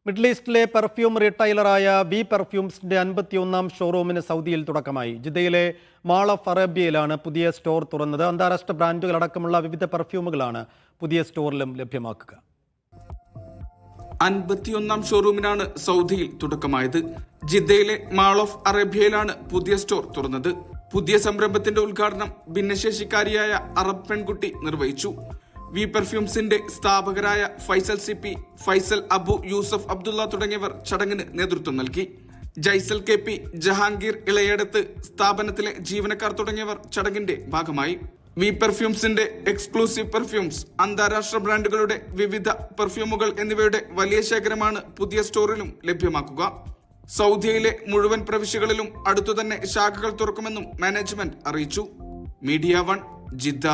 Middle ഈസ്റ്റിലെ perfume റീറ്റെയിലറായ V പെർഫ്യൂംസിന്റെ 51ാം ഷോറൂമിന് സൗദിയിൽ തുടക്കമായി. ജിദ്ദയിലെ മാൾ ഓഫ് അറേബ്യയിലാണ് പുതിയ സ്റ്റോർ തുറന്നത്. അന്താരാഷ്ട്ര ബ്രാൻഡുകളടക്കമുള്ള വിവിധ പെർഫ്യൂമുകളാണ് പുതിയ സ്റ്റോറിലും ലഭ്യമാക്കുക. 51ാം ഷോറൂമിനാണ് സൗദിയിൽ തുടക്കമായത്. ജിദ്ദയിലെ മാൾ ഓഫ് അറേബ്യയിലാണ് പുതിയ സ്റ്റോർ തുറന്നത്. പുതിയ സംരംഭത്തിന്റെ ഉദ്ഘാടനം ഭിന്നശേഷിക്കാരിയായ അറബ് പെൺകുട്ടി നിർവഹിച്ചു. വി പെർഫ്യൂംസിന്റെ സ്ഥാപകരായ ഫൈസൽ സിപി, ഫൈസൽ അബു യൂസഫ് അബ്ദുള്ള തുടങ്ങിയവർ ചടങ്ങിന് നേതൃത്വം നൽകി. ജൈസൽ കെ പി, ജഹാംഗീർ ഇളയടത്ത്, സ്ഥാപനത്തിലെ ജീവനക്കാർ തുടങ്ങിയവർ ചടങ്ങിന്റെ ഭാഗമായി. വി പെർഫ്യൂംസിന്റെ എക്സ്ക്ലൂസീവ് പെർഫ്യൂംസ്, അന്താരാഷ്ട്ര ബ്രാൻഡുകളുടെ വിവിധ പെർഫ്യൂമുകൾ എന്നിവയുടെ വലിയ ശേഖരമാണ് പുതിയ സ്റ്റോറിലും ലഭ്യമാക്കുക. സൗദിയിലെ മുഴുവൻ പ്രവിശ്യകളിലും അടുത്തുതന്നെ ശാഖകൾ തുറക്കുമെന്നും മാനേജ്മെന്റ് അറിയിച്ചു. Media 1, Jeddah.